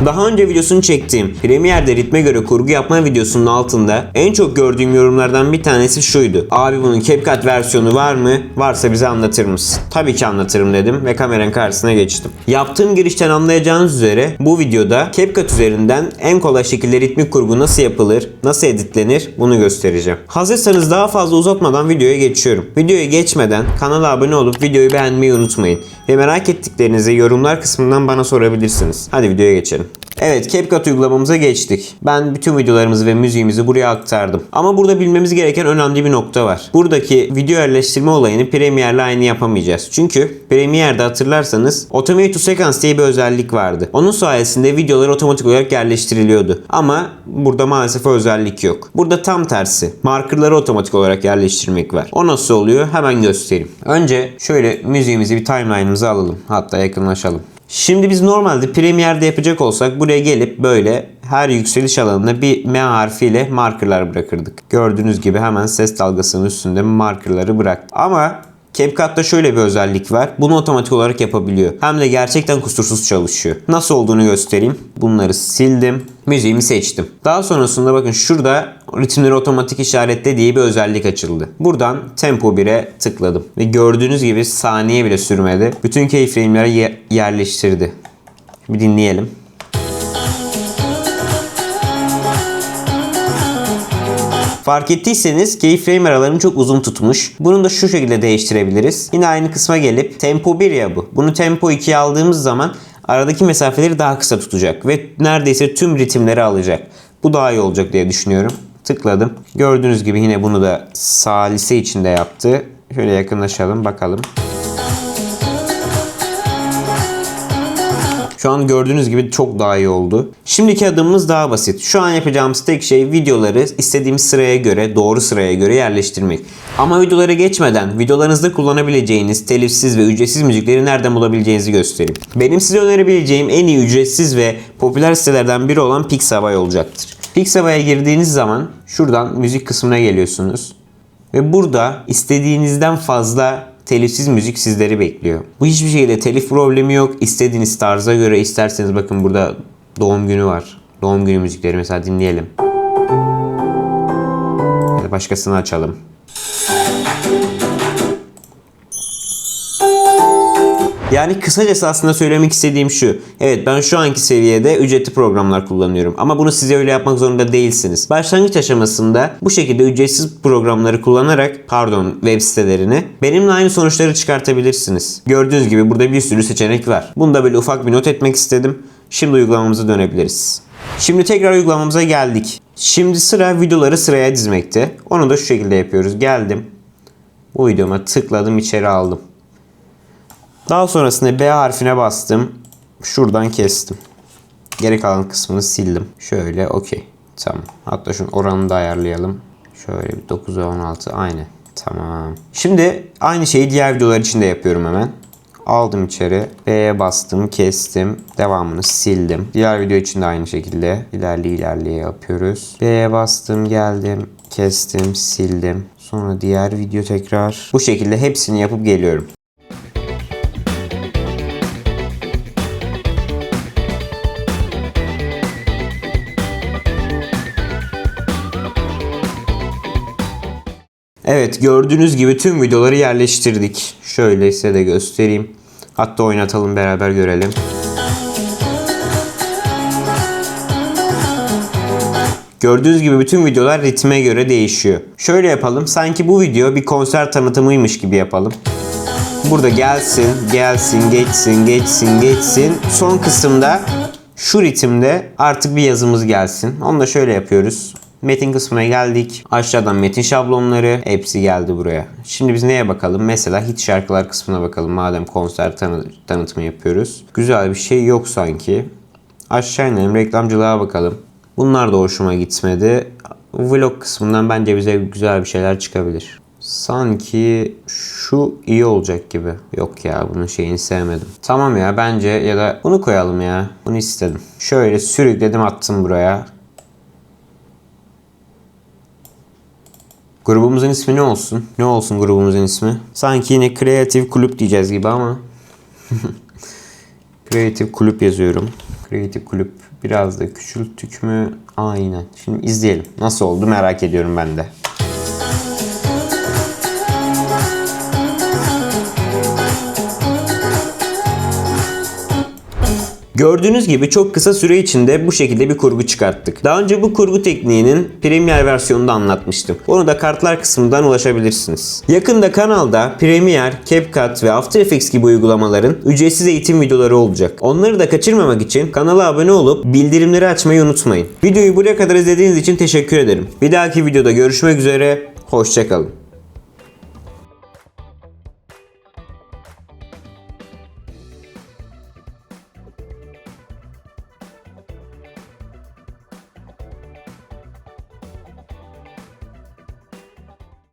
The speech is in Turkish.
Daha önce videosunu çektiğim Premiere'de ritme göre kurgu yapma videosunun altında en çok gördüğüm yorumlardan bir tanesi şuydu: abi bunun CapCut versiyonu var mı? Varsa bize anlatır mısın? Tabii ki anlatırım dedim ve kameranın karşısına geçtim. Yaptığım girişten anlayacağınız üzere bu videoda CapCut üzerinden en kolay şekilde ritmik kurgu nasıl yapılır, nasıl editlenir bunu göstereceğim. Hazırsanız daha fazla uzatmadan videoya geçiyorum. Videoya geçmeden kanala abone olup videoyu beğenmeyi unutmayın. Ve merak ettiklerinizi yorumlar kısmından bana sorabilirsiniz. Hadi videoya geçelim. Evet, CapCut uygulamamıza geçtik. Ben bütün videolarımızı ve müziğimizi buraya aktardım. Ama burada bilmemiz gereken önemli bir nokta var. Buradaki video yerleştirme olayını Premiere'le aynı yapamayacağız. Çünkü Premiere'de hatırlarsanız Automate to Sequence diye bir özellik vardı. Onun sayesinde videolar otomatik olarak yerleştiriliyordu. Ama burada maalesef o özellik yok. Burada tam tersi. Markerları otomatik olarak yerleştirmek var. O nasıl oluyor? Hemen göstereyim. Önce şöyle müziğimizi bir timeline'ımıza alalım. Hatta yakınlaşalım. Şimdi biz normalde Premiere'de yapacak olsak buraya gelip böyle her yükseliş alanına bir M harfiyle markerlar bırakırdık. Gördüğünüz gibi hemen ses dalgasının üstünde markerları bıraktı. Ama CapCut'ta şöyle bir özellik var. Bunu otomatik olarak yapabiliyor. Hem de gerçekten kusursuz çalışıyor. Nasıl olduğunu göstereyim. Bunları sildim. Müziğimi seçtim. Daha sonrasında bakın şurada ritimleri otomatik işaretle diye bir özellik açıldı. Buradan Tempo 1'e tıkladım. Ve gördüğünüz gibi saniye bile sürmedi. Bütün keyframe'lere yerleştirdi. Bir dinleyelim. Fark ettiyseniz keyframe aralarını çok uzun tutmuş. Bunu da şu şekilde değiştirebiliriz. Yine aynı kısma gelip Tempo 1 ya bu. Bunu Tempo 2'ye aldığımız zaman aradaki mesafeleri daha kısa tutacak ve neredeyse tüm ritimleri alacak. Bu daha iyi olacak diye düşünüyorum. Tıkladım. Gördüğünüz gibi yine bunu da salise içinde yaptı. Şöyle yakınlaşalım bakalım. Şu an gördüğünüz gibi çok daha iyi oldu. Şimdiki adımımız daha basit. Şu an yapacağımız tek şey videoları istediğimiz sıraya göre, doğru sıraya göre yerleştirmek. Ama videolara geçmeden videolarınızda kullanabileceğiniz telifsiz ve ücretsiz müzikleri nereden bulabileceğinizi göstereyim. Benim size önerebileceğim en iyi ücretsiz ve popüler sitelerden biri olan Pixabay olacaktır. Pixabay'a girdiğiniz zaman şuradan müzik kısmına geliyorsunuz. Ve burada istediğinizden fazla telifsiz müzik sizleri bekliyor. Bu hiçbir şekilde telif problemi yok. İstediğiniz tarza göre isterseniz bakın burada doğum günü var. Doğum günü müzikleri mesela dinleyelim. Ya da başkasını açalım. Yani kısacası aslında söylemek istediğim şu. Evet, ben şu anki seviyede ücretli programlar kullanıyorum. Ama bunu size öyle yapmak zorunda değilsiniz. Başlangıç aşamasında bu şekilde ücretsiz programları kullanarak, web sitelerini benimle aynı sonuçları çıkartabilirsiniz. Gördüğünüz gibi burada bir sürü seçenek var. Bunu da böyle ufak bir not etmek istedim. Şimdi uygulamamıza dönebiliriz. Şimdi tekrar uygulamamıza geldik. Şimdi sıra videoları sıraya dizmekte. Onu da şu şekilde yapıyoruz. Geldim. Bu videoma tıkladım, içeri aldım. Daha sonrasında B harfine bastım. Şuradan kestim. Geri kalan kısmını sildim. Şöyle okey. Tamam. Hatta şunun oranını da ayarlayalım. Şöyle bir 9 ve 16 aynı. Tamam. Şimdi aynı şeyi diğer videolar için de yapıyorum hemen. Aldım içeri. B'ye bastım. Kestim. Devamını sildim. Diğer video için de aynı şekilde ilerleye yapıyoruz. B'ye bastım. Geldim. Kestim. Sildim. Sonra diğer video tekrar. Bu şekilde hepsini yapıp geliyorum. Evet, gördüğünüz gibi tüm videoları yerleştirdik. Şöyle size de göstereyim. Hatta oynatalım, beraber görelim. Gördüğünüz gibi bütün videolar ritme göre değişiyor. Şöyle yapalım. Sanki bu video bir konser tanıtımıymış gibi yapalım. Burada gelsin, geçsin. Son kısımda şu ritimde artık bir yazımız gelsin. Onu da şöyle yapıyoruz. Metin kısmına geldik. Aşağıdan metin şablonları. Hepsi geldi buraya. Şimdi biz neye bakalım? Mesela hit şarkılar kısmına bakalım. Madem konser tanıtımı yapıyoruz. Güzel bir şey yok sanki. Aşağı inelim. Reklamcılığa bakalım. Bunlar da hoşuma gitmedi. Vlog kısmından bence bize güzel bir şeyler çıkabilir. Sanki şu iyi olacak gibi. Yok ya, bunun şeyini sevmedim. Tamam ya, bence ya da bunu koyalım ya. Bunu istedim. Şöyle sürükledim, attım buraya. Grubumuzun ismi ne olsun? Ne olsun grubumuzun ismi? Sanki yine Creative Kulüp diyeceğiz gibi ama. Creative Kulüp yazıyorum. Creative Kulüp biraz da küçülttük mü? Aynen. Şimdi izleyelim. Nasıl oldu merak ediyorum ben de. Gördüğünüz gibi çok kısa süre içinde bu şekilde bir kurgu çıkarttık. Daha önce bu kurgu tekniğinin Premiere versiyonunda anlatmıştım. Onu da kartlar kısmından ulaşabilirsiniz. Yakında kanalda Premiere, CapCut ve After Effects gibi uygulamaların ücretsiz eğitim videoları olacak. Onları da kaçırmamak için kanala abone olup bildirimleri açmayı unutmayın. Videoyu buraya kadar izlediğiniz için teşekkür ederim. Bir dahaki videoda görüşmek üzere, hoşça kalın.